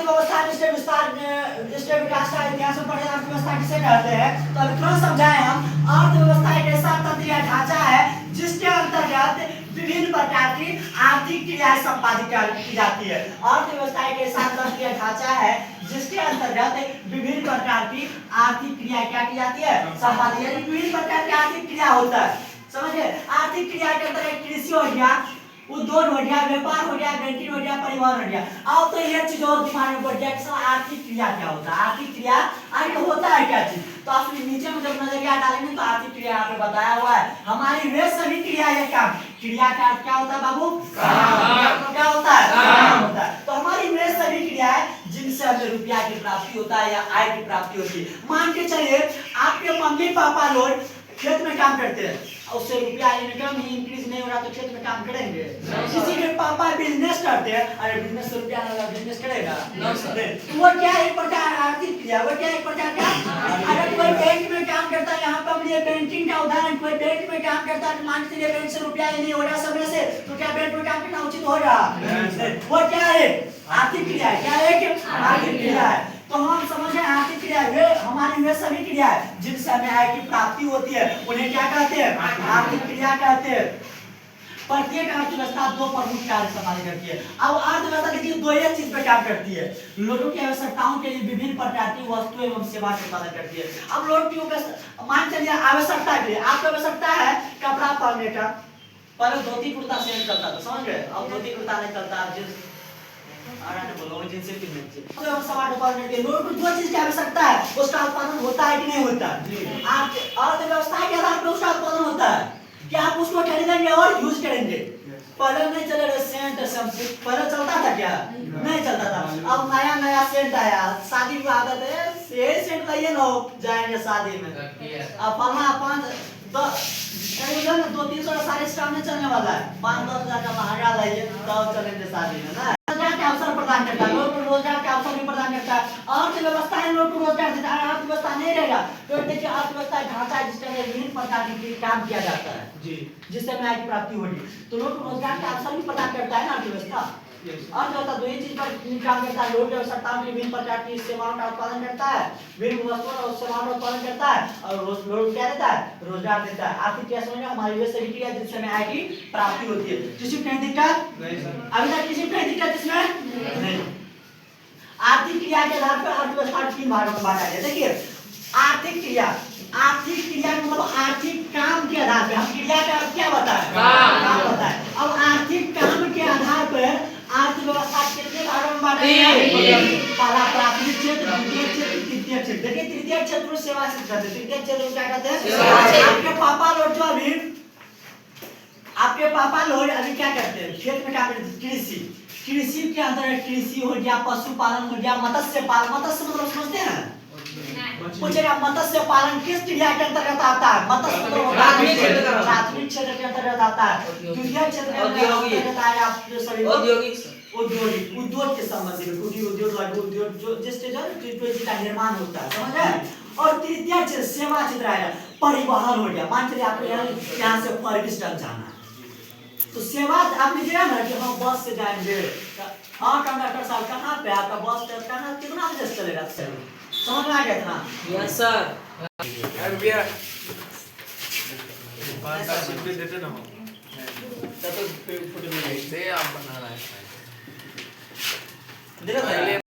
अर्थव्यवस्था स्टेट विकास का इतिहास में पढ़े अर्थव्यवस्था किसे कहते हैं। तो अभी तुरंत समझाएं हम। अर्थव्यवस्था एक ऐसा तंत्र या ढांचा है जिसके अंतर्गत विभिन्न प्रकार की आर्थिक क्रियाएं संपादित की जाती है। अर्थव्यवस्था एक ऐसा तंत्र या ढांचा है जिसके अंतर्गत विभिन्न प्रकार की आर्थिक क्रिया क्या की जाती है, संपादित। यानी विभिन्न प्रकार की आर्थिक क्रिया होता है, समझे। आर्थिक क्रिया के अंदर कृषि हो गया, उद्योग हो गया, व्यापार हो गया, बैंकिंग हो गया, परिवहन हो गया। अब तो ये चीज और दिमाग में बढ़ गया कि आर्थिक क्रिया क्या होता है। आर्थिक क्रिया आगे होता है क्या चीज। तो आप नीचे में जब नजरिया डालेंगे तो आर्थिक क्रिया यहाँ पे बताया हुआ है। हमारी वे सभी क्रिया या काम, क्रिया का अर्थ क्या होता है बाबू, काम। क्या होता है, काम होता है। तो हमारी वे सभी क्रियाएं जिनसे हमें रुपया की प्राप्ति होता है या आय की प्राप्ति होती है। मान के चलिए आपके मम्मी पापा लोग खेत में काम करते हैं, उससे रुपया इनकम ही इंक्रीज नहीं हो रहा तो खेत में काम करेंगे। किसी के पापा बिजनेस करते हैं, अरे बिजनेस से रुपया ना बिजनेस करेगा, वो क्या एक प्रकार आर्थिक क्रिया, वो क्या एक प्रकार का। अगर कोई बैंक में काम करता है, यहाँ पर लिए बैंकिंग का उदाहरण, कोई बैंक में काम करता है, मान लीजिए बैंक से रुपया ही नहीं हो रहा समय से, तो क्या बैंक में काम करना उचित होगा। वो क्या है, आर्थिक क्रिया है। क्या है, आर्थिक क्रिया है। तो हम समझे आर्थिक क्रिया वे हमारी वे सभी क्रिया है जिनसे हमें आय की प्राप्ति होती है, उन्हें क्या कहते हैं, आर्थिक क्रिया कहते हैं। प्रत्येक अर्थव्यवस्था दो प्रमुख कार्य संभाली करती है। अब अर्थव्यवस्था देखिए दो ही चीज पे काम करती है, लोगों की आवश्यकताओं के लिए विभिन्न प्रकार की वस्तु एवं सेवा का उत्पादन करती है। अब लोग की मान चलिए आवश्यकता के लिए, आपको आवश्यकता है कपड़ा पहनने का, पहले धोती कुर्ता सेल चलता था, समझ गए। अब धोती कुर्ता नहीं चलता, लोगों को जो चीज की आवश्यकता है उसका उत्पादन होता है कि नहीं होता। आप अर्थव्यवस्था के आधार पर उसका उत्पादन होता है। क्या आप उसको खरीदेंगे और यूज करेंगे। पहले नहीं चले रहे सेंट शैम्पू, पहले चलता था क्या, नहीं चलता था। अब नया नया सेंट आया, शादी की आदत है यही सेंट लाइए ना जाएंगे शादी में। अब फलना 200-300 का सारे स्टाफ में चलने वाला है, 5-10 हजार का महंगा लाइए तब चलेंगे शादी में ना। अवसर प्रदान करता है, लोगों को रोजगार के अवसर भी प्रदान करता है। अर्थव्यवस्था इन लोगों को रोजगार देता है। अर्थव्यवस्था नहीं रहेगा तो देखिए अर्थव्यवस्था ढांचा है जिसके अंदर विभिन्न प्रकार के काम किया जाता है जी, जिससे हमें आय की प्राप्ति होगी। तो लोगों को रोजगार के अवसर भी प्रदान करता है ना अर्थव्यवस्था। अर्थव्यवस्था दो ही चीज पर काम करता है, लोगों की आवश्यकताओं की विभिन्न प्रकार की सेवाओं का उत्पादन करता है, विभिन्न वस्तुओं और सेवाओं का उत्पादन करता है और लोग क्या देता है, रोजगार देता है। आर्थिक क्रिया समझना हमारी वे सभी क्रिया जिससे हमें आय की प्राप्ति होती है। किसी को कहीं दिक्कत अभी तक, किसी को कहीं दिक्कत इसमें नहीं। आर्थिक क्रिया के आधार पर अर्थव्यवस्था तीन भागों में बांटा गया। देखिए आर्थिक क्रिया, आर्थिक क्रिया मतलब आर्थिक काम के आधार पर, हम क्रिया का अर्थ क्या बताएं, काम होता है। अब आर्थिक काम के आधार पर अर्थव्यवस्था कितने भागों में बांटा गया है। पहला प्राथमिक क्षेत्र, द्वितीय क्षेत्र, तृतीय क्षेत्र। देखिए तृतीय क्षेत्र में सेवा क्षेत्र कहते हैं, तृतीय क्षेत्र में क्या कहते हैं। आपके पापा लोग जो अभी आपके पापा लोग अभी क्या करते हैं, खेत में क्या करते हैं, कृषि। कृषि के अंदर कृषि हो गया, पशुपालन हो गया, मत्स्य पालन। मत्स्य मतलब समझते हैं, पूछेगा मत्स्य पालन किस क्रिया के अंतर्गत आता है। मत्स्य मतलब प्राथमिक क्षेत्र के अंतर्गत आता है। द्वितीय क्षेत्र के अंतर्गत आया जो सभी औद्योगिक उद्योग के संबंधित उद्योग लघु उद्योग जो जिससे जो का निर्माण होता है, समझ रहे। और तृतीय क्षेत्र सेवा क्षेत्र आएगा, परिवहन हो गया। मान चलिए आपको यहाँ से फर्गिस्टन जाना है तो सेवा आप लीजिएगा ना कि हम बस से जाएंगे। हाँ कंडक्टर साहब कहाँ पे आपका बस कहाँ कितना बजे से चलेगा, समझ में आ गया इतना। Yes sir. भैया पार्टनरशिप में देते ना हो तो फोटो में दे आप बनाना है। देखो